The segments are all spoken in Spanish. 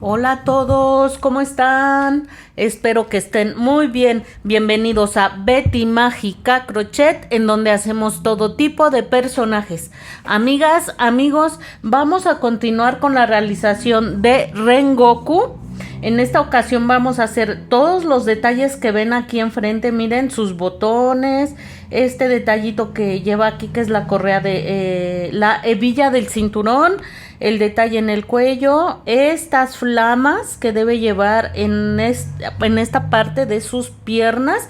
Hola a todos, ¿cómo están? Espero que estén muy bien. Bienvenidos a Betty Mágica Crochet, en donde hacemos todo tipo de personajes. Amigas, amigos, vamos a continuar con la realización de Rengoku. En esta ocasión vamos a hacer todos los detalles que ven aquí enfrente. Miren sus botones, este detallito que lleva aquí, que es la correa de la hebilla del cinturón, el detalle en el cuello, estas flamas que debe llevar en esta parte de sus piernas.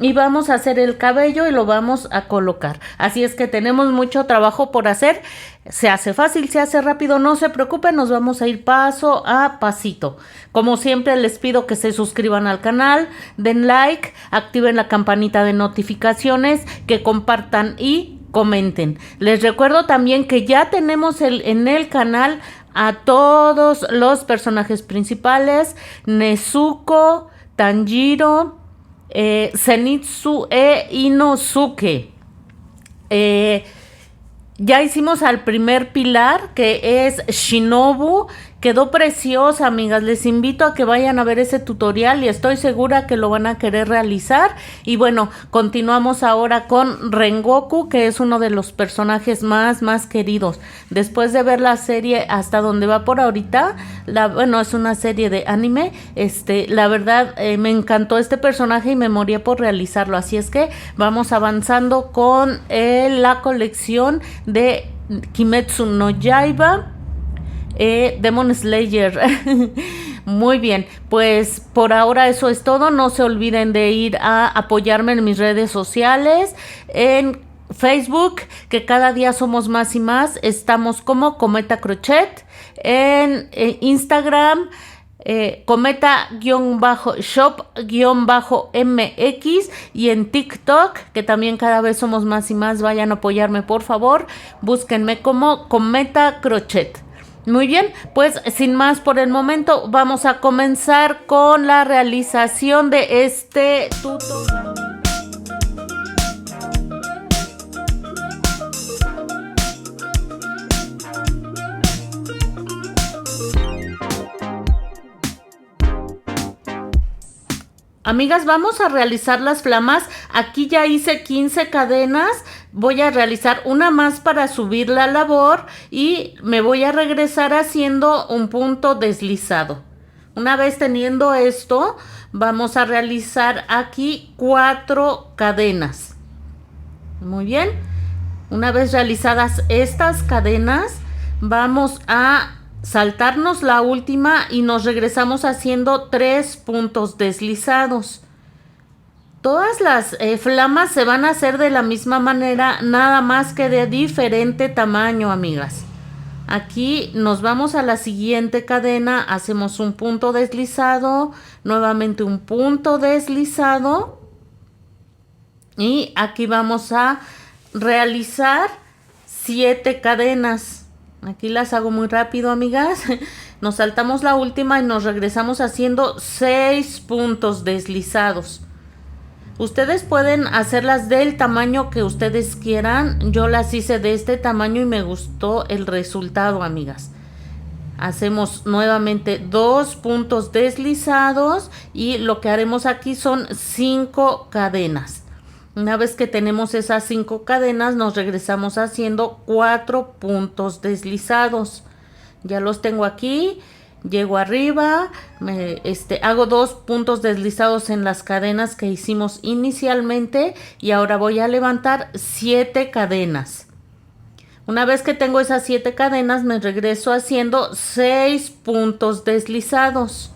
Y vamos a hacer el cabello y lo vamos a colocar. Así es que tenemos mucho trabajo por hacer. Se hace fácil, se hace rápido, no se preocupen, nos vamos a ir paso a pasito. Como siempre les pido que se suscriban al canal, den like, activen la campanita de notificaciones, que compartan y comenten. Les recuerdo también que ya tenemos en el canal a todos los personajes principales: Nezuko, Tanjiro, Zenitsu e Inosuke. Eh, ya hicimos al primer pilar, que es Shinobu. Quedó preciosa, amigas. Les invito a que vayan a ver ese tutorial y estoy segura que lo van a querer realizar. Y bueno, continuamos ahora con Rengoku, que es uno de los personajes más queridos. Después de ver la serie hasta donde va por ahorita, bueno, es una serie de anime, la verdad me encantó este personaje y me moría por realizarlo. Así es que vamos avanzando con la colección de Kimetsu no Yaiba, Demon Slayer. Muy bien, pues por ahora eso es todo. No se olviden de ir a apoyarme en mis redes sociales, en Facebook, que cada día somos más y más. Estamos como Cometa Crochet, en Instagram, cometa-shop-mx, y en TikTok, que también cada vez somos más y más. Vayan a apoyarme, por favor. Búsquenme como Cometa Crochet. Muy bien, pues sin más por el momento, vamos a comenzar con la realización de este tutorial. Amigas, vamos a realizar las flamas. Aquí ya hice 15 cadenas. Voy a realizar una más para subir la labor y me voy a regresar haciendo un punto deslizado. Una vez teniendo esto, vamos a realizar aquí 4 cadenas. Muy bien. Una vez realizadas estas cadenas, vamos a saltarnos la última y nos regresamos haciendo 3 puntos deslizados. Todas las flamas se van a hacer de la misma manera, nada más que de diferente tamaño, amigas. Aquí nos vamos a la siguiente cadena, hacemos un punto deslizado, nuevamente un punto deslizado, y aquí vamos a realizar 7 cadenas. Aquí las hago muy rápido, amigas. Nos saltamos la última y nos regresamos haciendo 6 puntos deslizados. Ustedes pueden hacerlas del tamaño que ustedes quieran. Yo las hice de este tamaño y me gustó el resultado, amigas. Hacemos nuevamente 2 puntos deslizados y lo que haremos aquí son 5 cadenas. Una vez que tenemos esas 5 cadenas, nos regresamos haciendo 4 puntos deslizados. Ya los tengo aquí. Llego arriba, hago 2 puntos deslizados en las cadenas que hicimos inicialmente y ahora voy a levantar 7 cadenas. Una vez que tengo esas 7 cadenas, me regreso haciendo 6 puntos deslizados.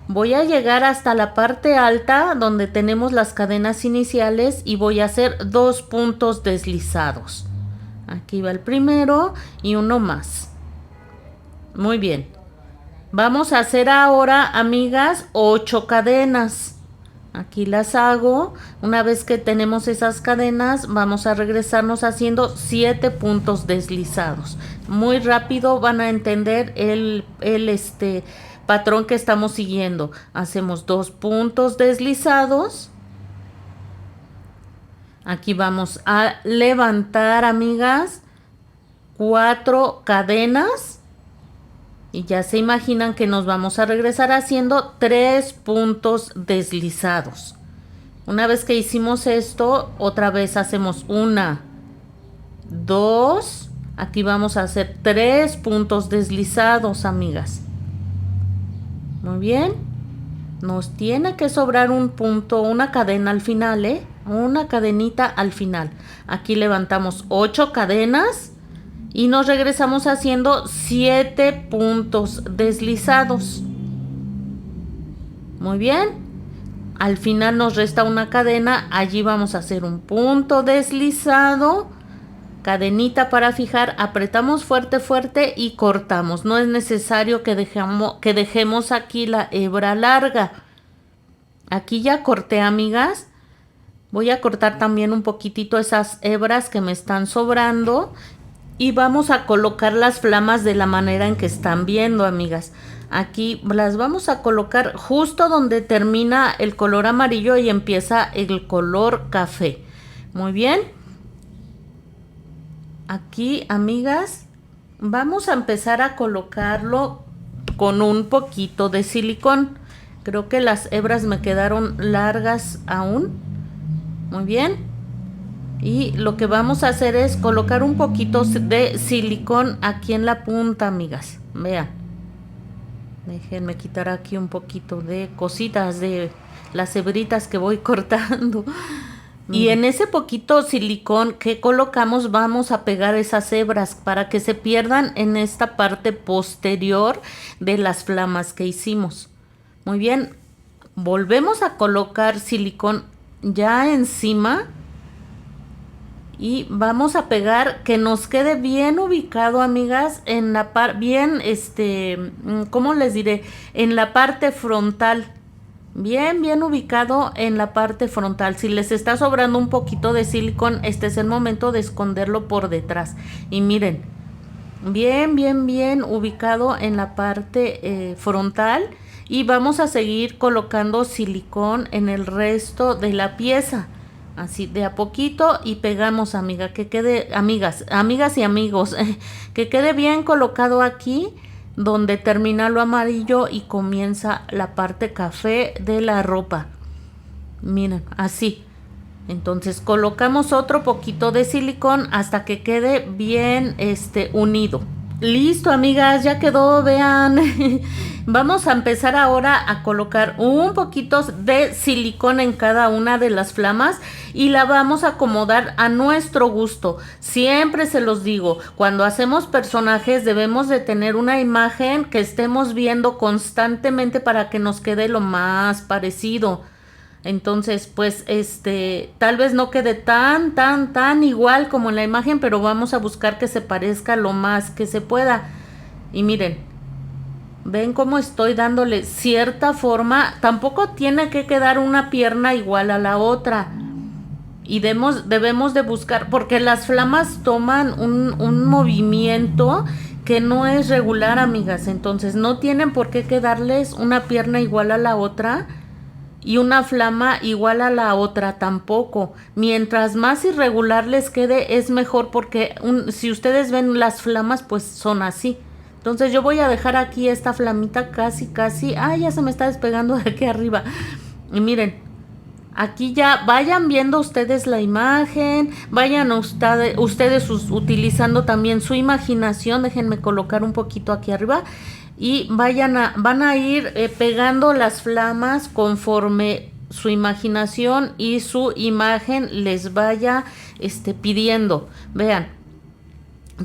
Voy a llegar hasta la parte alta donde tenemos las cadenas iniciales y voy a hacer 2 puntos deslizados. Aquí va el primero y uno más. Muy bien. Vamos a hacer ahora, amigas, 8 cadenas. Aquí las hago. Una vez que tenemos esas cadenas, vamos a regresarnos haciendo 7 puntos deslizados. Muy rápido van a entender el patrón que estamos siguiendo. Hacemos 2 puntos deslizados. Aquí vamos a levantar, amigas, 4 cadenas. Y ya se imaginan que nos vamos a regresar haciendo 3 puntos deslizados. Una vez que hicimos esto, otra vez hacemos 1, 2, aquí vamos a hacer 3 puntos deslizados, amigas. Muy bien. Nos tiene que sobrar un punto, una cadena al final, una cadenita al final. Aquí levantamos 8 cadenas y nos regresamos haciendo 7 puntos deslizados. Muy bien. Al final nos resta una cadena, allí vamos a hacer un punto deslizado, cadenita para fijar, apretamos fuerte fuerte y cortamos. No es necesario que dejemos aquí la hebra larga. Aquí ya corté, amigas. Voy a cortar también un poquitito esas hebras que me están sobrando y vamos a colocar las flamas de la manera en que están viendo, amigas. Aquí las vamos a colocar justo donde termina el color amarillo y empieza el color café. Muy bien. Aquí, amigas, vamos a empezar a colocarlo con un poquito de silicón. Creo que las hebras me quedaron largas aún. Muy bien. Y lo que vamos a hacer es colocar un poquito de silicón aquí en la punta, amigas. Vean. Déjenme quitar aquí un poquito de cositas de las hebritas que voy cortando. Y en ese poquito silicón que colocamos vamos a pegar esas hebras para que se pierdan en esta parte posterior de las flamas que hicimos. Muy bien, volvemos a colocar silicón ya encima y vamos a pegar que nos quede bien ubicado, amigas, en la parte, bien, ¿cómo les diré? En la parte frontal. Bien ubicado en la parte frontal. Si les está sobrando un poquito de silicón, este es el momento de esconderlo por detrás. Y miren, bien ubicado en la parte frontal. Y vamos a seguir colocando silicón en el resto de la pieza. Así de a poquito y pegamos, amiga, que quede, amigas y amigos, que quede bien colocado aquí donde termina lo amarillo y comienza la parte café de la ropa. Miren, así. Entonces colocamos otro poquito de silicón hasta que quede bien unido. Listo, amigas, ya quedó, vean. Vamos a empezar ahora a colocar un poquito de silicón en cada una de las flamas y la vamos a acomodar a nuestro gusto. Siempre se los digo, cuando hacemos personajes debemos de tener una imagen que estemos viendo constantemente para que nos quede lo más parecido. Entonces, pues, tal vez no quede tan igual como en la imagen, pero vamos a buscar que se parezca lo más que se pueda. Y miren, ven cómo estoy dándole cierta forma. Tampoco tiene que quedar una pierna igual a la otra. Y debemos de buscar, porque las flamas toman un movimiento que no es regular, amigas. Entonces, no tienen por qué quedarles una pierna igual a la otra y una flama igual a la otra tampoco. Mientras más irregular les quede es mejor, porque si ustedes ven las flamas pues son así. Entonces yo voy a dejar aquí esta flamita casi, ya se me está despegando de aquí arriba. Y miren, aquí ya vayan viendo ustedes la imagen, vayan ustedes utilizando también su imaginación. Déjenme colocar un poquito aquí arriba. Y van a ir pegando las flamas conforme su imaginación y su imagen les vaya pidiendo. Vean,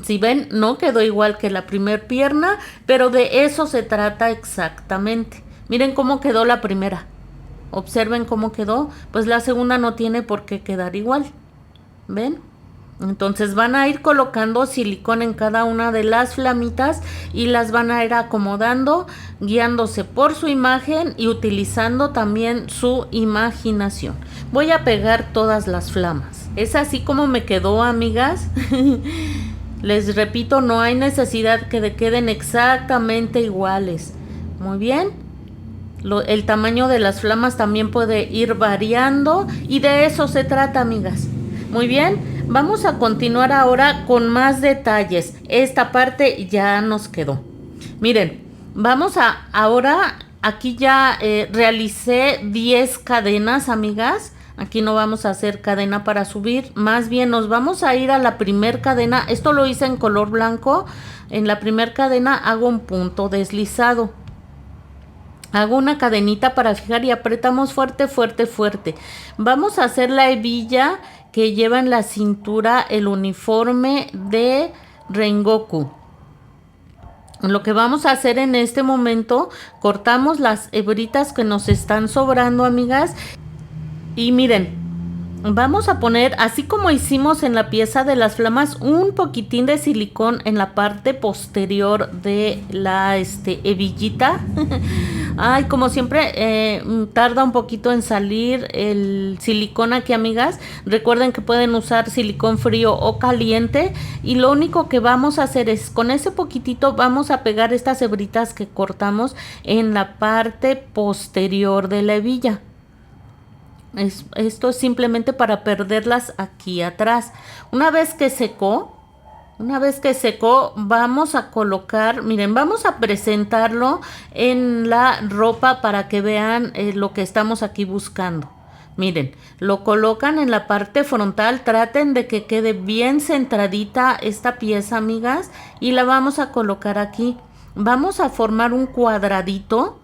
si ven, no quedó igual que la primer pierna, pero de eso se trata exactamente. Miren cómo quedó la primera. Observen cómo quedó. Pues la segunda no tiene por qué quedar igual. ¿Ven? Entonces van a ir colocando silicón en cada una de las flamitas y las van a ir acomodando, guiándose por su imagen y utilizando también su imaginación. Voy a pegar todas las flamas. Es así como me quedó, amigas. Les repito, no hay necesidad que queden exactamente iguales. Muy bien. El tamaño de las flamas también puede ir variando y de eso se trata, amigas. Muy bien. Vamos a continuar ahora con más detalles. Esta parte ya nos quedó. Miren, ahora aquí ya realicé 10 cadenas, amigas. Aquí no vamos a hacer cadena para subir, más bien nos vamos a ir a la primer cadena. Esto lo hice en color blanco. En la primer cadena hago un punto deslizado. Hago una cadenita para fijar y apretamos fuerte, fuerte, fuerte. Vamos a hacer la hebilla que lleva en la cintura el uniforme de Rengoku. Lo que vamos a hacer en este momento, cortamos las hebritas que nos están sobrando, amigas. Y miren, vamos a poner, así como hicimos en la pieza de las flamas, un poquitín de silicón en la parte posterior de la hebillita. Ay, como siempre, tarda un poquito en salir el silicón aquí, amigas. Recuerden que pueden usar silicón frío o caliente. Y lo único que vamos a hacer es, con ese poquitito, vamos a pegar estas hebritas que cortamos en la parte posterior de la hebilla. Esto es simplemente para perderlas aquí atrás. Una vez que secó, vamos a colocar, miren, vamos a presentarlo en la ropa para que vean lo que estamos aquí buscando. Miren, lo colocan en la parte frontal, traten de que quede bien centradita esta pieza, amigas, y la vamos a colocar aquí. Vamos a formar un cuadradito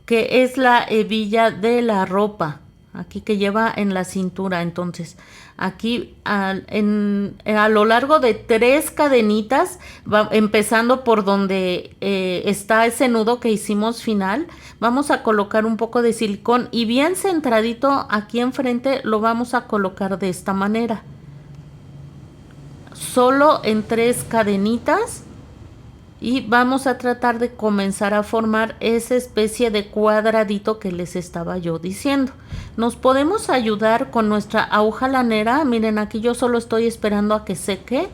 que es la hebilla de la ropa, aquí que lleva en la cintura. Entonces, aquí a lo largo de 3 cadenitas, empezando por donde está ese nudo que hicimos final, vamos a colocar un poco de silicón y bien centradito aquí enfrente lo vamos a colocar de esta manera. Solo en 3 cadenitas. Y vamos a tratar de comenzar a formar esa especie de cuadradito que les estaba yo diciendo. Nos podemos ayudar con nuestra aguja lanera. Miren, aquí yo solo estoy esperando a que seque.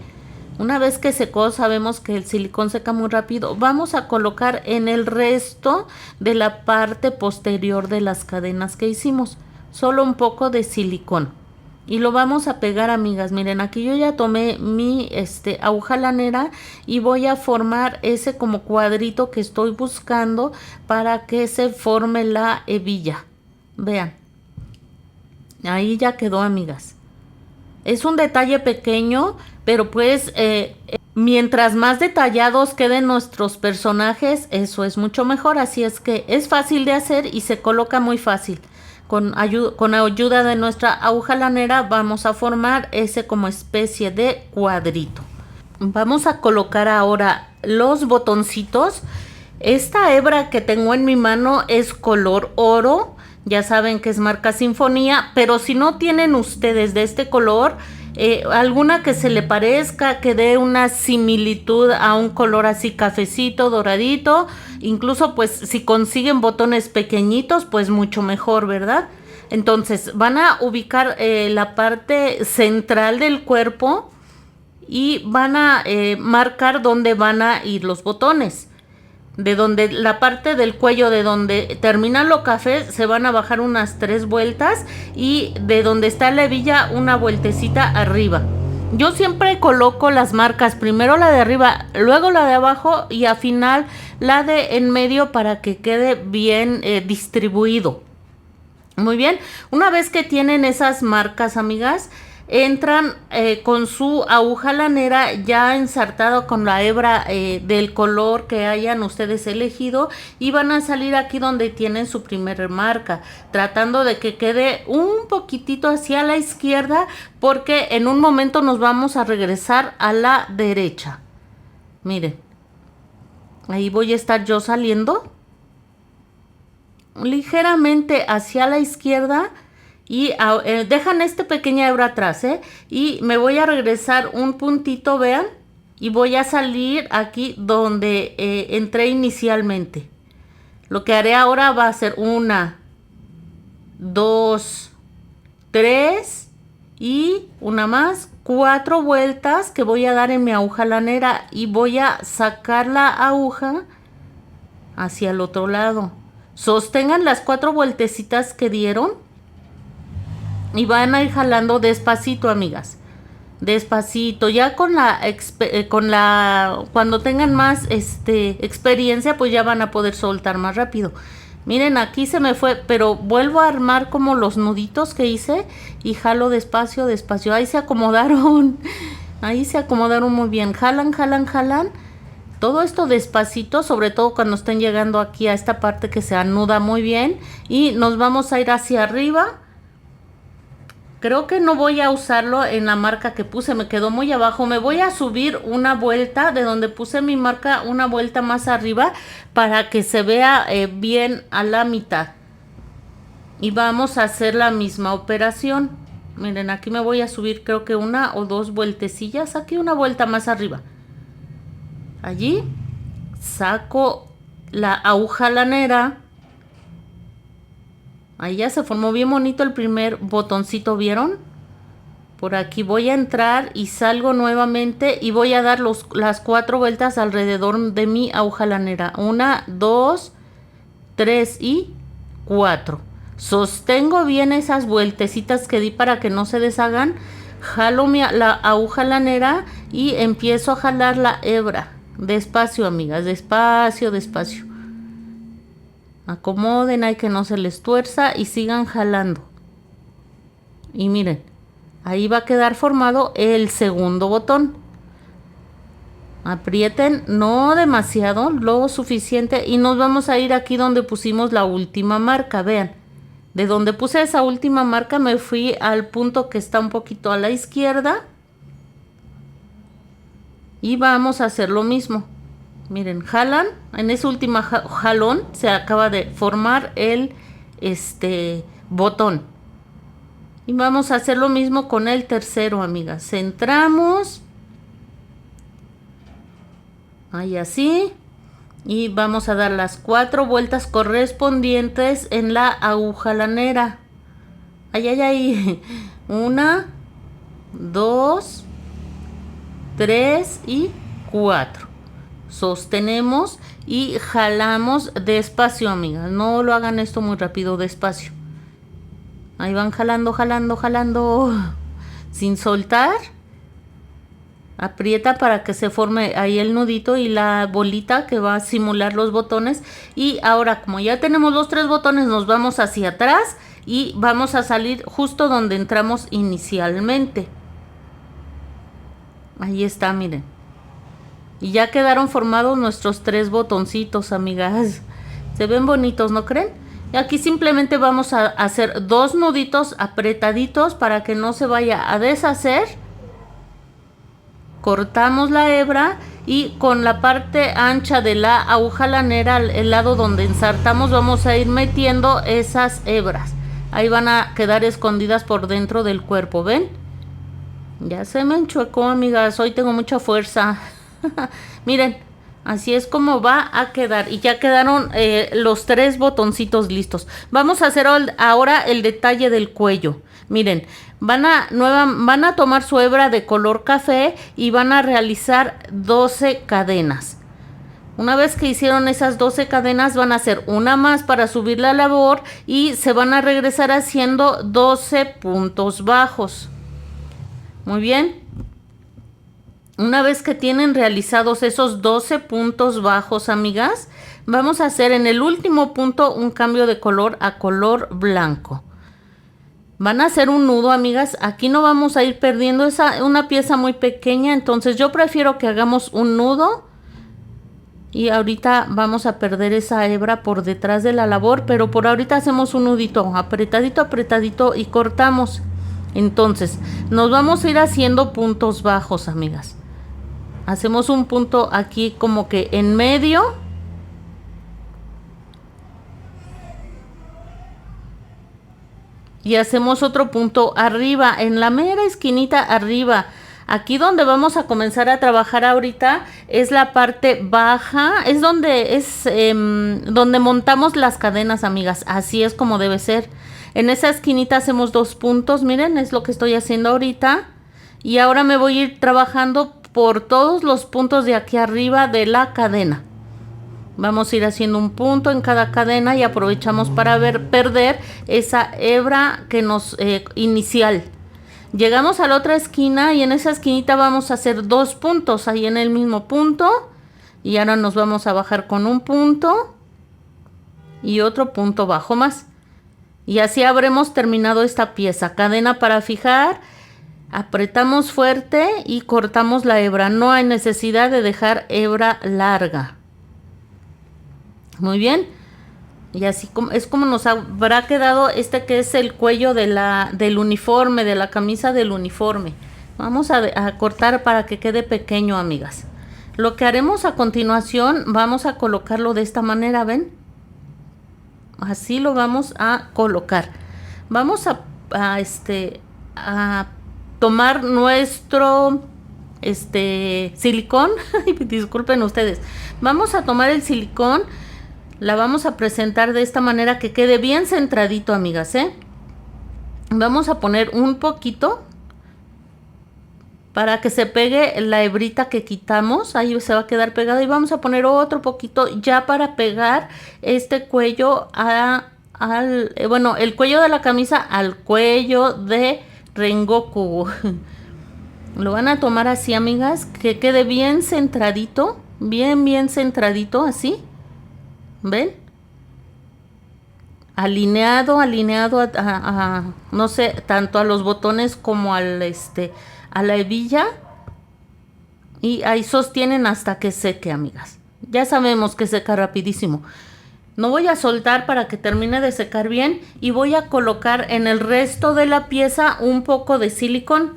Una vez que secó, sabemos que el silicón seca muy rápido. Vamos a colocar en el resto de la parte posterior de las cadenas que hicimos solo un poco de silicón. Y lo vamos a pegar, amigas. Miren, aquí yo ya tomé mi aguja lanera y voy a formar ese como cuadrito que estoy buscando para que se forme la hebilla. Vean. Ahí ya quedó, amigas. Es un detalle pequeño, pero pues mientras más detallados queden nuestros personajes, eso es mucho mejor. Así es que es fácil de hacer y se coloca muy fácil. Con ayuda de nuestra aguja lanera vamos a formar ese como especie de cuadrito. Vamos a colocar ahora los botoncitos. Esta hebra que tengo en mi mano es color oro. Ya saben que es marca Sinfonía, pero si no tienen ustedes de este color, alguna que se le parezca, que dé una similitud a un color así cafecito, doradito, incluso pues si consiguen botones pequeñitos, pues mucho mejor, ¿verdad? Entonces van a ubicar la parte central del cuerpo y van a marcar dónde van a ir los botones. De donde la parte del cuello, de donde termina lo café, se van a bajar unas 3 vueltas y de donde está la hebilla una vueltecita arriba. Yo siempre coloco las marcas, primero la de arriba, luego la de abajo y al final la de en medio para que quede bien distribuido. Muy bien, una vez que tienen esas marcas, amigas, entran con su aguja lanera ya ensartado con la hebra del color que hayan ustedes elegido y van a salir aquí donde tienen su primer marca, tratando de que quede un poquitito hacia la izquierda porque en un momento nos vamos a regresar a la derecha. Miren, ahí voy a estar yo saliendo ligeramente hacia la izquierda. Y dejan pequeña hebra atrás, y me voy a regresar un puntito, vean, y voy a salir aquí donde entré inicialmente. Lo que haré ahora va a ser 1, 2, 3 y una más, 4 vueltas que voy a dar en mi aguja lanera y voy a sacar la aguja hacia el otro lado. Sostengan las 4 vueltecitas que dieron y van a ir jalando despacito, amigas. despacito. Ya cuando tengan más experiencia, pues ya van a poder soltar más rápido. Miren, aquí se me fue, pero vuelvo a armar como los nuditos que hice y jalo despacio, despacio. Ahí se acomodaron, ahí se acomodaron muy bien. Jalan, jalan, jalan. Todo esto despacito, sobre todo cuando estén llegando aquí a esta parte que se anuda muy bien. Y nos vamos a ir hacia arriba. Creo que no voy a usarlo en la marca que puse, me quedó muy abajo. Me voy a subir una vuelta de donde puse mi marca, una vuelta más arriba para que se vea bien a la mitad. Y vamos a hacer la misma operación. Miren, aquí me voy a subir creo que una o dos vueltecillas. Aquí una vuelta más arriba. Allí saco la aguja lanera. Ahí ya se formó bien bonito el primer botoncito, ¿vieron? Por aquí voy a entrar y salgo nuevamente y voy a dar las 4 vueltas alrededor de mi aguja lanera. 1, 2, 3 y 4. Sostengo bien esas vueltecitas que di para que no se deshagan. Jalo la aguja lanera y empiezo a jalar la hebra. Despacio, amigas, despacio, despacio. Acomoden, hay que no se les tuerza y sigan jalando. Y miren, ahí va a quedar formado el segundo botón. Aprieten, no demasiado, lo suficiente. Y nos vamos a ir aquí donde pusimos la última marca, vean. De donde puse esa última marca me fui al punto que está un poquito a la izquierda. Y vamos a hacer lo mismo. Miren, jalan, en ese último jalón se acaba de formar el botón. Y vamos a hacer lo mismo con el tercero, amigas. Centramos. Ahí así. Y vamos a dar las 4 vueltas correspondientes en la aguja lanera. Ay, ay, ay. 1, 2, 3 y 4. Sostenemos y jalamos despacio, amigas. No lo hagan esto muy rápido, despacio. Ahí van jalando, jalando, jalando. Sin soltar. Aprieta para que se forme ahí el nudito y la bolita que va a simular los botones. Y ahora, como ya tenemos los 3 botones, nos vamos hacia atrás y vamos a salir justo donde entramos inicialmente. Ahí está, miren. Y ya quedaron formados nuestros 3 botoncitos, amigas. Se ven bonitos, ¿no creen? Y aquí simplemente vamos a hacer 2 nuditos apretaditos para que no se vaya a deshacer. Cortamos la hebra y con la parte ancha de la aguja lanera, el lado donde ensartamos, vamos a ir metiendo esas hebras. Ahí van a quedar escondidas por dentro del cuerpo, ¿ven? Ya se me enchuecó, amigas. Hoy tengo mucha fuerza. Miren, así es como va a quedar. Y ya quedaron los 3 botoncitos listos. Vamos a hacer ahora el detalle del cuello. Miren, van a tomar su hebra de color café y van a realizar 12 cadenas. Una vez que hicieron esas 12 cadenas, van a hacer una más para subir la labor y se van a regresar haciendo 12 puntos bajos. Muy bien. Una vez que tienen realizados esos 12 puntos bajos, amigas, vamos a hacer en el último punto un cambio de color a color blanco. Van a hacer un nudo, amigas. Aquí no vamos a ir perdiendo una pieza muy pequeña, entonces yo prefiero que hagamos un nudo. Y ahorita vamos a perder esa hebra por detrás de la labor, pero por ahorita hacemos un nudito apretadito, apretadito y cortamos. Entonces, nos vamos a ir haciendo puntos bajos, amigas. Hacemos un punto aquí como que en medio. Y hacemos otro punto arriba, en la mera esquinita arriba. Aquí donde vamos a comenzar a trabajar ahorita es la parte baja, es donde montamos las cadenas, amigas. Así es como debe ser. En esa esquinita hacemos 2 puntos, miren, es lo que estoy haciendo ahorita. Y ahora me voy a ir trabajando por todos los puntos de aquí arriba de la cadena. Vamos a ir haciendo un punto en cada cadena y aprovechamos para perder esa hebra que inicial. Llegamos a la otra esquina y en esa esquinita vamos a hacer 2 puntos ahí en el mismo punto. Y ahora nos vamos a bajar con un punto y otro punto bajo más. Y así habremos terminado esta pieza. Cadena para fijar, apretamos fuerte y cortamos la hebra. No hay necesidad de dejar hebra larga. Muy bien. Y así es como nos habrá quedado este que es el cuello del uniforme, de la camisa del uniforme. Vamos a cortar para que quede pequeño, amigas. Lo que haremos a continuación, vamos a colocarlo de esta manera, ¿ven? Así lo vamos a colocar. Vamos a tomar nuestro silicón. Disculpen ustedes. Vamos a tomar el silicón. La vamos a presentar de esta manera que quede bien centradito, amigas, ¿eh? Vamos a poner un poquito para que se pegue la hebrita que quitamos. Ahí se va a quedar pegada y vamos a poner otro poquito ya para pegar este cuello el cuello de la camisa al cuello de Rengoku. Lo van a tomar así, amigas, que quede bien centradito, bien centradito, así. ¿Ven? Alineado no sé, tanto a los botones como a la hebilla. Y ahí sostienen hasta que seque, amigas. Ya sabemos que seca rapidísimo. No voy a soltar para que termine de secar bien. Y voy a colocar en el resto de la pieza un poco de silicón.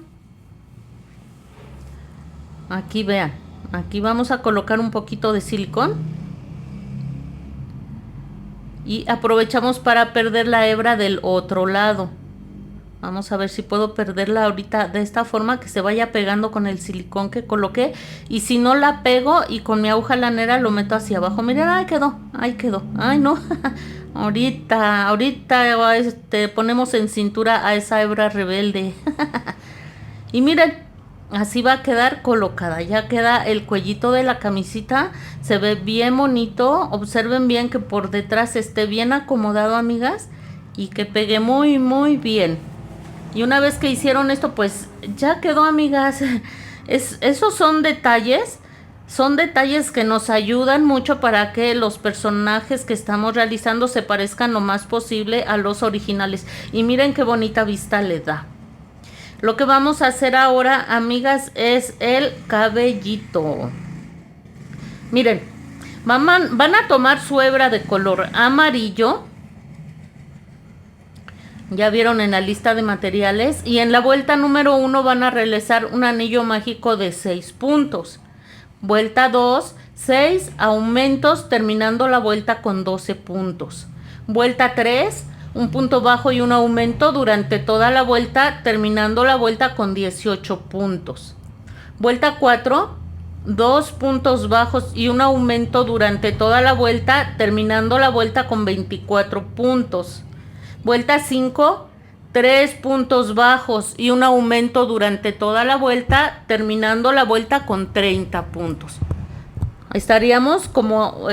Aquí vean. Aquí vamos a colocar un poquito de silicón. Y aprovechamos para perder la hebra del otro lado. Vamos a ver si puedo perderla ahorita de esta forma, que se vaya pegando con el silicón que coloqué. Y si no la pego y con mi aguja lanera lo meto hacia abajo. Miren, ahí quedó. Ay, no. ahorita ponemos en cintura a esa hebra rebelde. Y miren. Así va a quedar colocada. Ya queda el cuellito de la camisita. Se ve bien bonito. Observen bien que por detrás esté bien acomodado, amigas. Y que pegue muy bien. Y una vez que hicieron esto, pues ya quedó, amigas. Esos son detalles. Son detalles que nos ayudan mucho para que los personajes que estamos realizando se parezcan lo más posible a los originales. Y miren qué bonita vista le da. Lo que vamos a hacer ahora, amigas, es el cabellito. Miren, van a tomar su hebra de color amarillo. Ya vieron en la lista de materiales. Y en la vuelta número 1 van a realizar un anillo mágico de 6 puntos. Vuelta 2, 6 aumentos, terminando la vuelta con 12 puntos. Vuelta 3, un punto bajo y un aumento durante toda la vuelta, terminando la vuelta con 18 puntos. Vuelta 4, 2 puntos bajos y un aumento durante toda la vuelta, terminando la vuelta con 24 puntos. Vuelta 5, 3 puntos bajos y un aumento durante toda la vuelta, terminando la vuelta con 30 puntos. Estaríamos como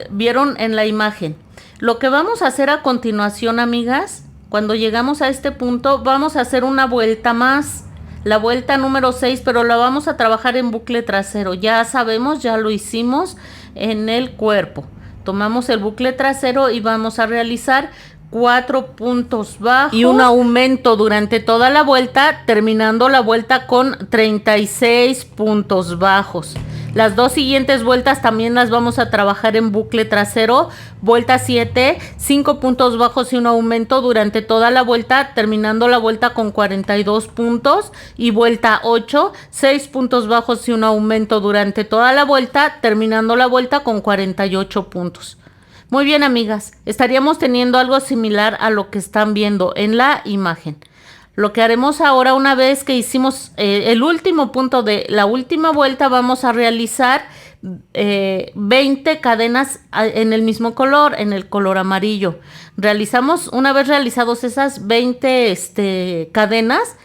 vieron en la imagen. Lo que vamos a hacer a continuación, amigas, cuando llegamos a este punto, vamos a hacer una vuelta más, la vuelta número 6, pero la vamos a trabajar en bucle trasero. Ya sabemos, ya lo hicimos en el cuerpo. Tomamos el bucle trasero y vamos a realizar 4 puntos bajos y un aumento durante toda la vuelta, terminando la vuelta con 36 puntos bajos. Las dos siguientes vueltas también las vamos a trabajar en bucle trasero. Vuelta 7, 5 puntos bajos y un aumento durante toda la vuelta, terminando la vuelta con 42 puntos. Y vuelta 8, 6 puntos bajos y un aumento durante toda la vuelta, terminando la vuelta con 48 puntos. Muy bien, amigas, estaríamos teniendo algo similar a lo que están viendo en la imagen. Lo que haremos ahora, una vez que hicimos el último punto de la última vuelta, vamos a realizar 20 cadenas en el mismo color, en el color amarillo. Una vez realizados esas 20 cadenas,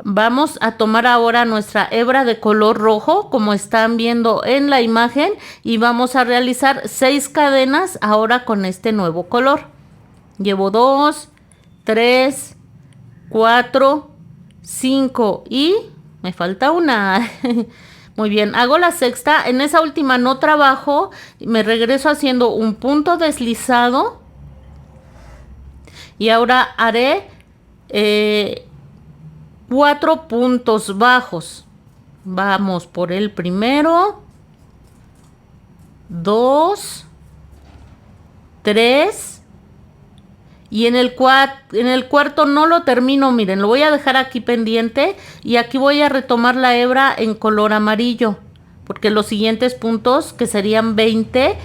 vamos a tomar ahora nuestra hebra de color rojo, como están viendo en la imagen, y vamos a realizar 6 cadenas ahora con este nuevo color. Llevo 2, 3, 4, 5 y me falta una. Muy bien, hago la sexta. En esa última no trabajo, me regreso haciendo un punto deslizado y ahora haré 4 puntos bajos. Vamos por el primero, 2, 3 y en el cuarto no lo termino, miren, lo voy a dejar aquí pendiente y aquí voy a retomar la hebra en color amarillo, porque los siguientes puntos, que serían 20,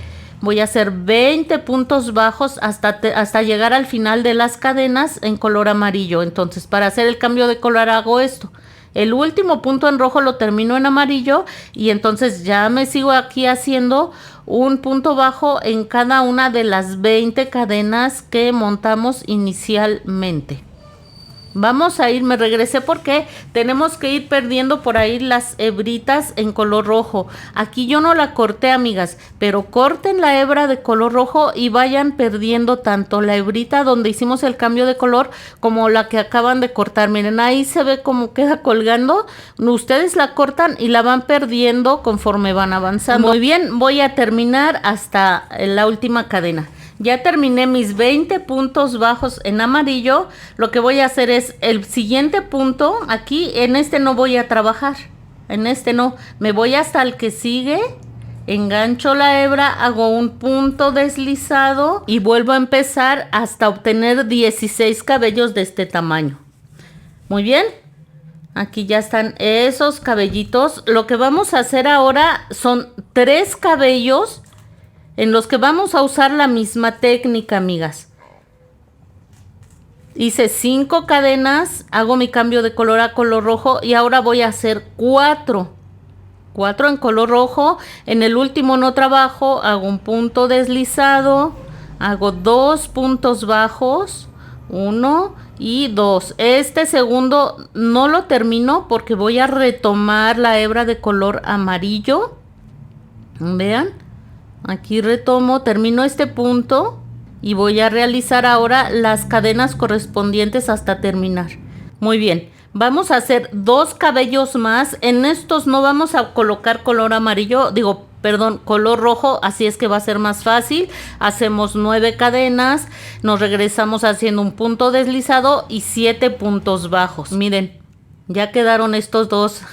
voy a hacer 20 puntos bajos hasta llegar al final de las cadenas en color amarillo. Entonces, para hacer el cambio de color hago esto. El último punto en rojo lo termino en amarillo y entonces ya me sigo aquí haciendo un punto bajo en cada una de las 20 cadenas que montamos inicialmente. Vamos a ir, me regresé porque tenemos que ir perdiendo por ahí las hebritas en color rojo. Aquí yo no la corté, amigas, pero corten la hebra de color rojo y vayan perdiendo tanto la hebrita donde hicimos el cambio de color como la que acaban de cortar. Miren, ahí se ve cómo queda colgando. Ustedes la cortan y la van perdiendo conforme van avanzando. Muy bien, voy a terminar hasta la última cadena. Ya terminé mis 20 puntos bajos en amarillo. Lo que voy a hacer es el siguiente punto. Aquí en este no voy a trabajar. En este no. Me voy hasta el que sigue. Engancho la hebra. Hago un punto deslizado. Y vuelvo a empezar hasta obtener 16 cabellos de este tamaño. Muy bien. Aquí ya están esos cabellitos. Lo que vamos a hacer ahora son 3 cabellos en los que vamos a usar la misma técnica, amigas. Hice 5 cadenas, hago mi cambio de color a color rojo y ahora voy a hacer 4 en color rojo. En el último no trabajo, hago un punto deslizado, hago 2 puntos bajos, 1 y 2. Este segundo no lo termino porque voy a retomar la hebra de color amarillo. Vean. Aquí retomo, termino este punto y voy a realizar ahora las cadenas correspondientes hasta terminar. Muy bien, vamos a hacer 2 cabellos más. En estos no vamos a colocar color amarillo, color rojo, así es que va a ser más fácil. Hacemos 9 cadenas, nos regresamos haciendo un punto deslizado y 7 puntos bajos. Miren, ya quedaron estos 2.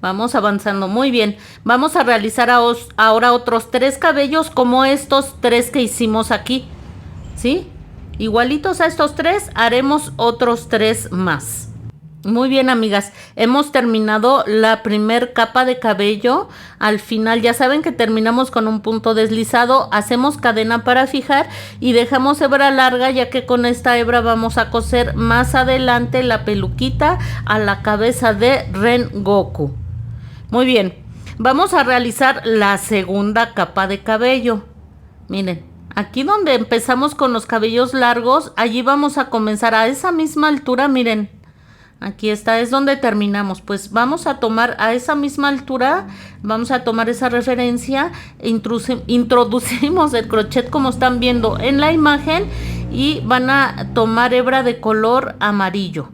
Vamos avanzando muy bien. Vamos a realizar ahora otros 3 cabellos como estos 3 que hicimos aquí. ¿Sí? Igualitos a estos 3, haremos otros 3 más. Muy bien, amigas. Hemos terminado la primer capa de cabello. Al final ya saben que terminamos con un punto deslizado. Hacemos cadena para fijar y dejamos hebra larga, ya que con esta hebra vamos a coser más adelante la peluquita a la cabeza de Rengoku. Muy bien, vamos a realizar la segunda capa de cabello. Miren, aquí donde empezamos con los cabellos largos, allí vamos a comenzar a esa misma altura, miren. Aquí está, es donde terminamos. Pues vamos a tomar a esa misma altura, vamos a tomar esa referencia, introducimos el crochet como están viendo en la imagen y van a tomar hebra de color amarillo.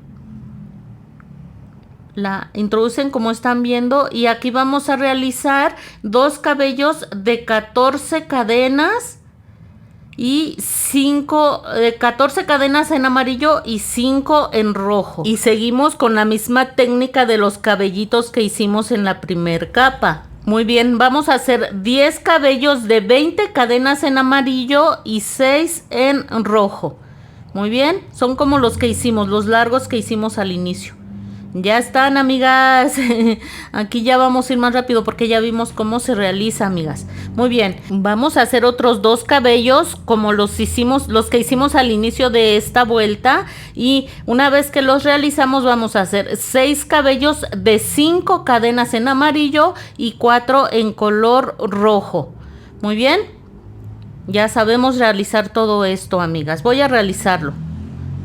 La introducen como están viendo y aquí vamos a realizar 2 cabellos de 14 cadenas y 14 cadenas en amarillo y 5 en rojo. Y seguimos con la misma técnica de los cabellitos que hicimos en la primer capa. Muy bien, vamos a hacer 10 cabellos de 20 cadenas en amarillo y 6 en rojo. Muy bien, son como los que hicimos, los largos que hicimos al inicio. Ya están, amigas. Aquí ya vamos a ir más rápido porque ya vimos cómo se realiza, amigas. Muy bien, vamos a hacer otros 2 cabellos como los que hicimos al inicio de esta vuelta. Y una vez que los realizamos vamos a hacer 6 cabellos de 5 cadenas en amarillo y 4 en color rojo. Muy bien, ya sabemos realizar todo esto, amigas. Voy a realizarlo.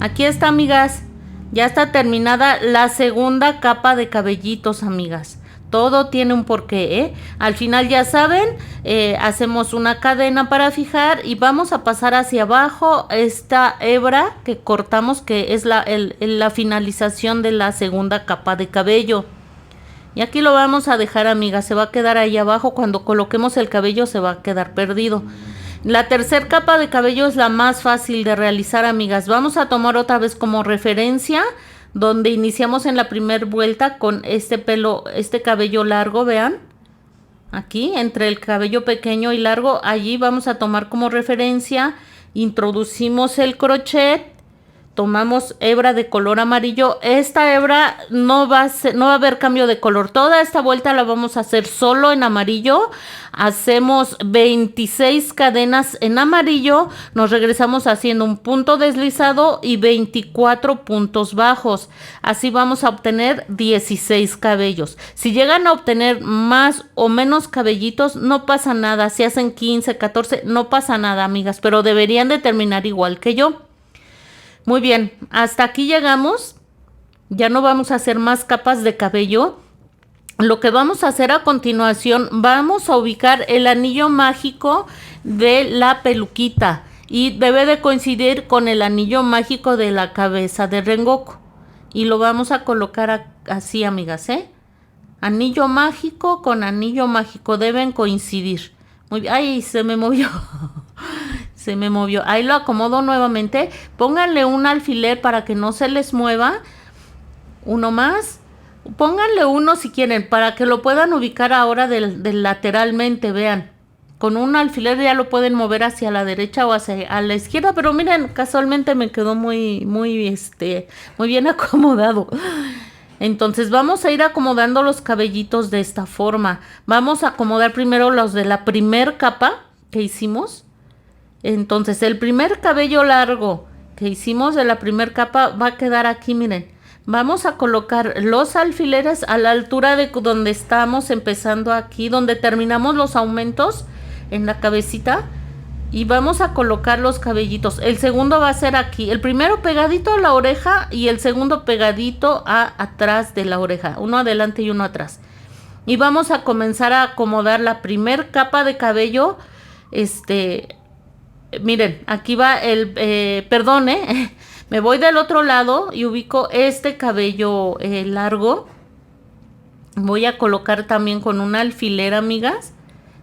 Aquí está, amigas. Ya está terminada la segunda capa de cabellitos, amigas. Todo tiene un porqué, ¿eh? Al final ya saben, hacemos una cadena para fijar y vamos a pasar hacia abajo esta hebra que cortamos, que es la finalización de la segunda capa de cabello. Y aquí lo vamos a dejar, amigas, se va a quedar ahí abajo. Cuando coloquemos el cabello se va a quedar perdido. La tercera capa de cabello es la más fácil de realizar, amigas. Vamos a tomar otra vez como referencia donde iniciamos en la primera vuelta con este cabello largo, vean. Aquí, entre el cabello pequeño y largo, allí vamos a tomar como referencia, introducimos el crochet, tomamos hebra de color amarillo. Esta hebra no va a haber cambio de color. Toda esta vuelta la vamos a hacer solo en amarillo. Hacemos 26 cadenas en amarillo. Nos regresamos haciendo un punto deslizado y 24 puntos bajos. Así vamos a obtener 16 cabellos. Si llegan a obtener más o menos cabellitos, no pasa nada. Si hacen 15, 14, no pasa nada, amigas. Pero deberían de terminar igual que yo. Muy bien, hasta aquí llegamos. Ya no vamos a hacer más capas de cabello. Lo que vamos a hacer a continuación, vamos a ubicar el anillo mágico de la peluquita. Y debe de coincidir con el anillo mágico de la cabeza de Rengoku. Y lo vamos a colocar así, amigas, ¿eh? Anillo mágico con anillo mágico deben coincidir. Muy bien. Ay, se me movió. Se me movió. Ahí lo acomodo nuevamente. Pónganle un alfiler para que no se les mueva. Uno más. Pónganle uno si quieren para que lo puedan ubicar ahora del lateralmente. Vean. Con un alfiler ya lo pueden mover hacia la derecha o a la izquierda. Pero miren, casualmente me quedó muy bien acomodado. Entonces vamos a ir acomodando los cabellitos de esta forma. Vamos a acomodar primero los de la primer capa que hicimos. Entonces el primer cabello largo que hicimos de la primer capa va a quedar aquí, miren. Vamos a colocar los alfileres a la altura de donde estamos empezando aquí, donde terminamos los aumentos en la cabecita. Y vamos a colocar los cabellitos. El segundo va a ser aquí. El primero pegadito a la oreja y el segundo pegadito atrás de la oreja. Uno adelante y uno atrás. Y vamos a comenzar a acomodar la primer capa de cabello. Miren, aquí va me voy del otro lado y ubico este cabello largo. Voy a colocar también con un alfiler, amigas.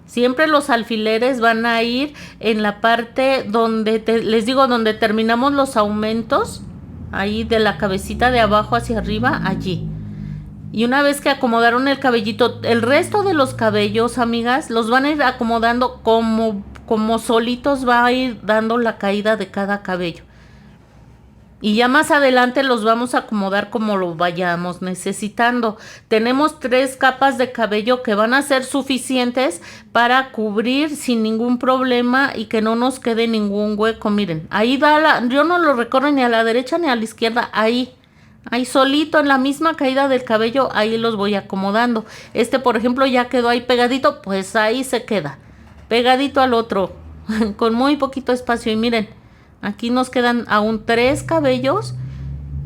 Siempre los alfileres van a ir en la parte donde, les digo, donde terminamos los aumentos. Ahí de la cabecita de abajo hacia arriba, allí. Y una vez que acomodaron el cabellito, el resto de los cabellos, amigas, los van a ir acomodando como solitos va a ir dando la caída de cada cabello. Y ya más adelante los vamos a acomodar como lo vayamos necesitando. Tenemos 3 capas de cabello que van a ser suficientes para cubrir sin ningún problema y que no nos quede ningún hueco. Miren, ahí yo no lo recorro ni a la derecha ni a la izquierda, ahí solito en la misma caída del cabello, ahí los voy acomodando. Por ejemplo, ya quedó ahí pegadito, pues ahí se queda. Pegadito al otro, con muy poquito espacio. Y miren, aquí nos quedan aún 3 cabellos.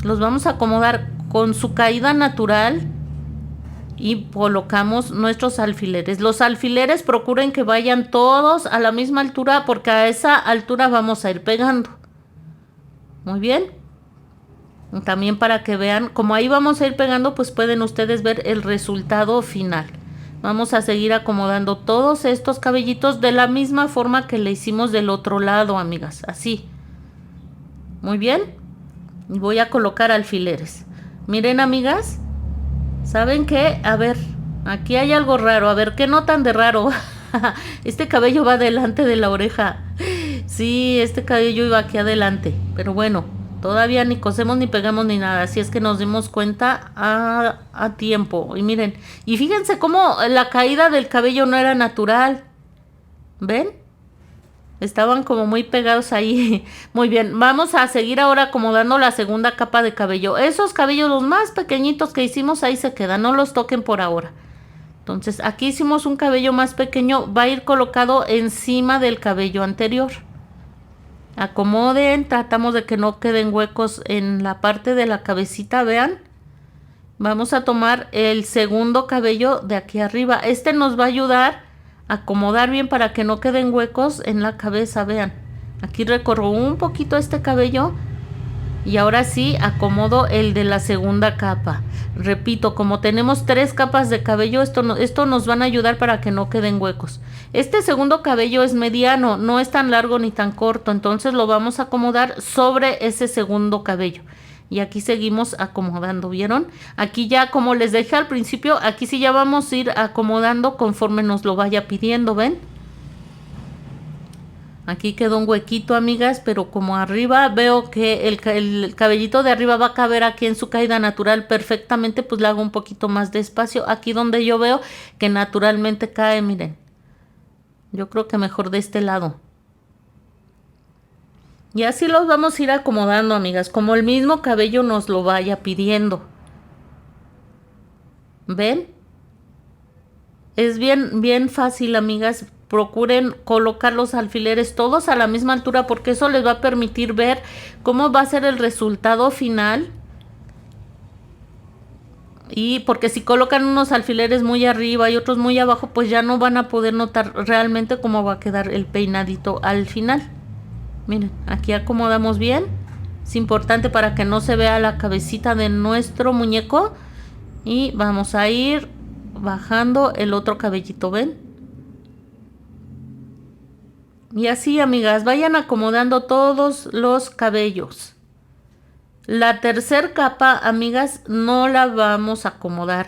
Los vamos a acomodar con su caída natural y colocamos nuestros alfileres. Los alfileres procuren que vayan todos a la misma altura porque a esa altura vamos a ir pegando. Muy bien. También para que vean, como ahí vamos a ir pegando, pues pueden ustedes ver el resultado final. Vamos a seguir acomodando todos estos cabellitos de la misma forma que le hicimos del otro lado, amigas. Así. Muy bien. Y voy a colocar alfileres. Miren, amigas. ¿Saben qué? A ver, aquí hay algo raro. A ver, ¿qué notan de raro? Este cabello va delante de la oreja. Sí, este cabello iba aquí adelante. Pero bueno, todavía ni cosemos ni pegamos ni nada. Así es que nos dimos cuenta a tiempo. Y miren, y fíjense cómo la caída del cabello no era natural. ¿Ven? Estaban como muy pegados ahí. Muy bien, vamos a seguir ahora acomodando la segunda capa de cabello. Esos cabellos, los más pequeñitos que hicimos, ahí se quedan. No los toquen por ahora. Entonces, aquí hicimos un cabello más pequeño. Va a ir colocado encima del cabello anterior. Acomoden, tratamos de que no queden huecos en la parte de la cabecita, vean. Vamos a tomar el segundo cabello de aquí arriba. Este nos va a ayudar a acomodar bien para que no queden huecos en la cabeza, vean. Aquí recorro un poquito este cabello y ahora sí acomodo el de la segunda capa. Repito, como tenemos 3 capas de cabello, esto nos van a ayudar para que no queden huecos. Este segundo cabello es mediano, no es tan largo ni tan corto, entonces lo vamos a acomodar sobre ese segundo cabello. Y aquí seguimos acomodando, ¿vieron? Aquí ya, como les dije al principio, aquí sí ya vamos a ir acomodando conforme nos lo vaya pidiendo, ¿ven? Aquí quedó un huequito, amigas, pero como arriba veo que el cabellito de arriba va a caber aquí en su caída natural perfectamente, pues le hago un poquito más de espacio. Aquí donde yo veo que naturalmente cae, miren. Yo creo que mejor de este lado. Y así los vamos a ir acomodando, amigas, como el mismo cabello nos lo vaya pidiendo. ¿Ven? Es bien fácil, amigas. Procuren colocar los alfileres todos a la misma altura porque eso les va a permitir ver cómo va a ser el resultado final. Y porque si colocan unos alfileres muy arriba y otros muy abajo, pues ya no van a poder notar realmente cómo va a quedar el peinadito al final. Miren, aquí acomodamos bien. Es importante para que no se vea la cabecita de nuestro muñeco. Y vamos a ir bajando el otro cabellito, ¿ven? Y así, amigas, vayan acomodando todos los cabellos. La tercer capa, amigas, no la vamos a acomodar.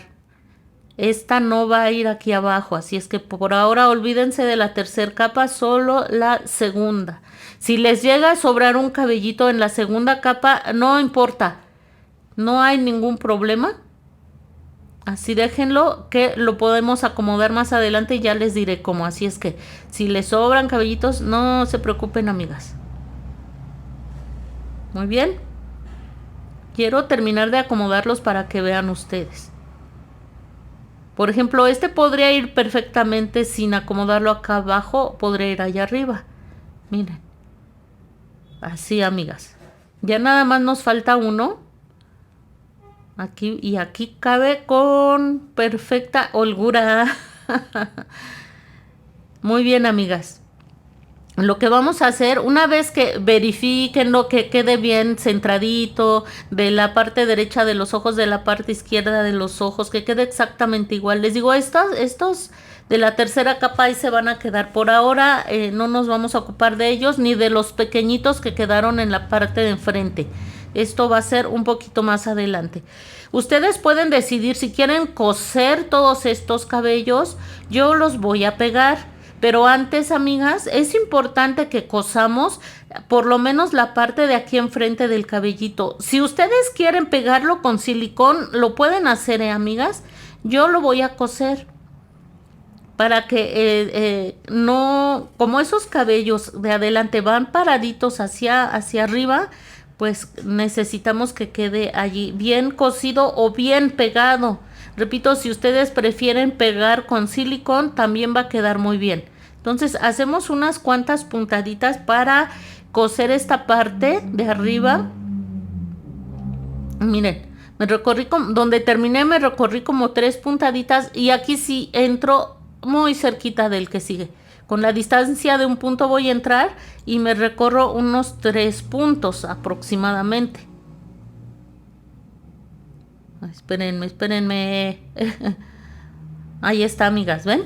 Esta no va a ir aquí abajo, así es que por ahora olvídense de la tercer capa, solo la segunda. Si les llega a sobrar un cabellito en la segunda capa, no importa, no hay ningún problema. Así déjenlo, que lo podemos acomodar más adelante y ya les diré cómo. Así es que si les sobran cabellitos, no se preocupen, amigas. Muy bien. Quiero terminar de acomodarlos para que vean ustedes. Por ejemplo, este podría ir perfectamente sin acomodarlo acá abajo, podría ir allá arriba. Miren. Así, amigas. Ya nada más nos falta uno. Aquí y aquí cabe con perfecta holgura. Muy bien, amigas. Lo que vamos a hacer, una vez que verifiquen lo que quede bien centradito, de la parte derecha de los ojos, de la parte izquierda de los ojos, que quede exactamente igual. Les digo, estos de la tercera capa ahí se van a quedar. Por ahora no nos vamos a ocupar de ellos, ni de los pequeñitos que quedaron en la parte de enfrente. Esto va a ser un poquito más adelante. Ustedes pueden decidir si quieren coser todos estos cabellos. Yo los voy a pegar. Pero antes, amigas, es importante que cosamos por lo menos la parte de aquí enfrente del cabellito. Si ustedes quieren pegarlo con silicón, lo pueden hacer, amigas. Yo lo voy a coser para que no, como esos cabellos de adelante van paraditos hacia arriba, pues necesitamos que quede allí bien cosido o bien pegado. Repito, si ustedes prefieren pegar con silicón, también va a quedar muy bien. Entonces hacemos unas cuantas puntaditas para coser esta parte de arriba. Miren, me recorrí donde terminé, me recorrí como 3 puntaditas y aquí sí entro muy cerquita del que sigue. Con la distancia de un punto voy a entrar y me recorro unos 3 puntos aproximadamente. Espérenme. Ahí está, amigas, ¿ven?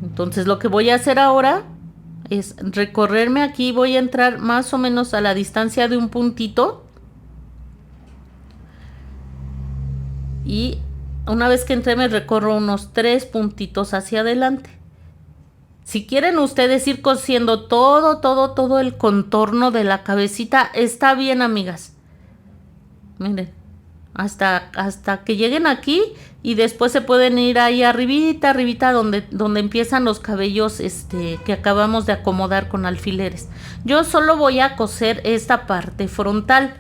Entonces lo que voy a hacer ahora es recorrerme aquí. Voy a entrar más o menos a la distancia de un puntito. Y una vez que entré me recorro unos 3 puntitos hacia adelante. Si quieren ustedes ir cosiendo todo el contorno de la cabecita, está bien, amigas. Miren, hasta que lleguen aquí y después se pueden ir ahí arribita donde empiezan los cabellos que acabamos de acomodar con alfileres. Yo solo voy a coser esta parte frontal,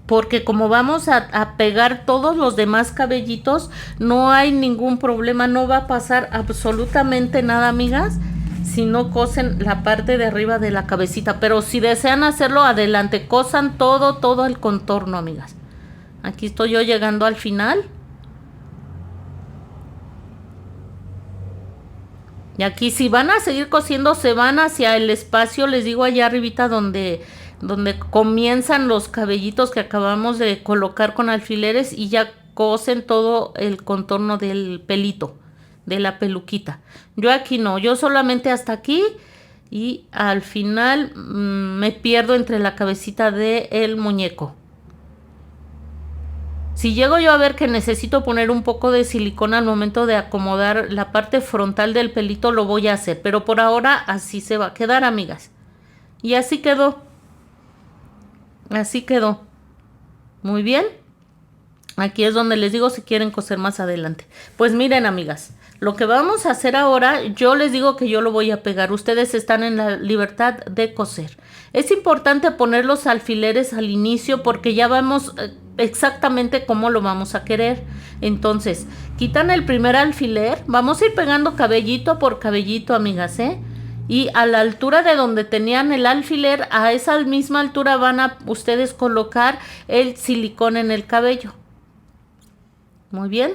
porque como vamos a pegar todos los demás cabellitos, no hay ningún problema, no va a pasar absolutamente nada, amigas, si no cosen la parte de arriba de la cabecita. Pero si desean hacerlo, adelante, cosan todo el contorno, amigas. Aquí estoy yo llegando al final. Y aquí si van a seguir cosiendo, se van hacia el espacio, les digo allá arribita donde comienzan los cabellitos que acabamos de colocar con alfileres y ya cosen todo el contorno del pelito, de la peluquita. Yo aquí no, yo solamente hasta aquí y al final me pierdo entre la cabecita del muñeco. Si llego yo a ver que necesito poner un poco de silicona al momento de acomodar la parte frontal del pelito, lo voy a hacer. Pero por ahora así se va a quedar, amigas. Y así quedó. Así quedó. Muy bien. Aquí es donde les digo si quieren coser más adelante. Pues miren, amigas, lo que vamos a hacer ahora, yo les digo que yo lo voy a pegar. Ustedes están en la libertad de coser. Es importante poner los alfileres al inicio porque ya vemos exactamente cómo lo vamos a querer. Entonces, quitan el primer alfiler. Vamos a ir pegando cabellito por cabellito, amigas, ¿eh? Y a la altura de donde tenían el alfiler, a esa misma altura van a ustedes colocar el silicón en el cabello. Muy bien.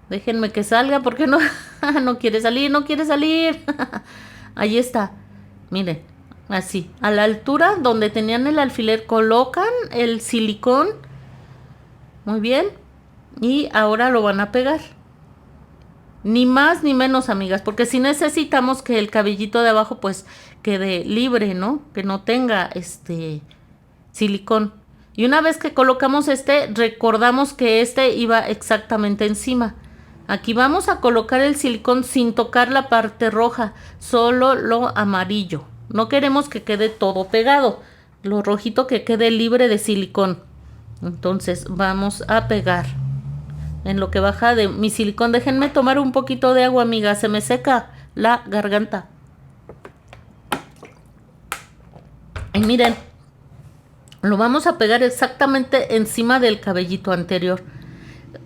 Déjenme que salga porque no, no quiere salir, no quiere salir. Ahí está. Miren, así. A la altura donde tenían el alfiler colocan el silicón. Muy bien. Y ahora lo van a pegar. Ni más ni menos, amigas, porque si necesitamos que el cabellito de abajo pues quede libre, ¿no? Que no tenga silicón. Y una vez que colocamos recordamos que iba exactamente encima. Aquí vamos a colocar el silicón sin tocar la parte roja, solo lo amarillo. No queremos que quede todo pegado, lo rojito que quede libre de silicón. Entonces vamos a pegar. En lo que baja de mi silicón, déjenme tomar un poquito de agua, amiga, se me seca la garganta. Y miren, lo vamos a pegar exactamente encima del cabellito anterior.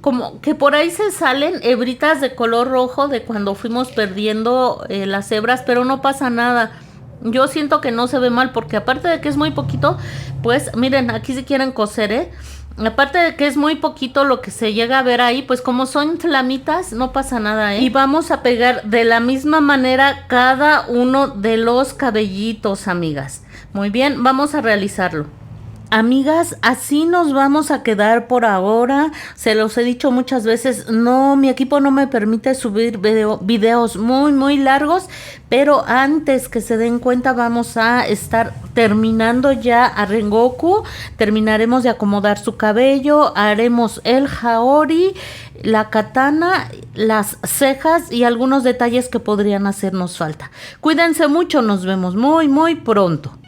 Como que por ahí se salen hebritas de color rojo de cuando fuimos perdiendo las hebras, pero no pasa nada. Yo siento que no se ve mal porque aparte de que es muy poquito, pues miren, aquí si quieren coser, aparte de que es muy poquito lo que se llega a ver ahí, pues como son flamitas, no pasa nada, Y vamos a pegar de la misma manera cada uno de los cabellitos, amigas. Muy bien, vamos a realizarlo. Amigas, así nos vamos a quedar por ahora. Se los he dicho muchas veces, no, mi equipo no me permite subir videos muy largos, pero antes que se den cuenta vamos a estar terminando ya a Rengoku. Terminaremos de acomodar su cabello, haremos el haori, la katana, las cejas y algunos detalles que podrían hacernos falta. Cuídense mucho, nos vemos muy pronto.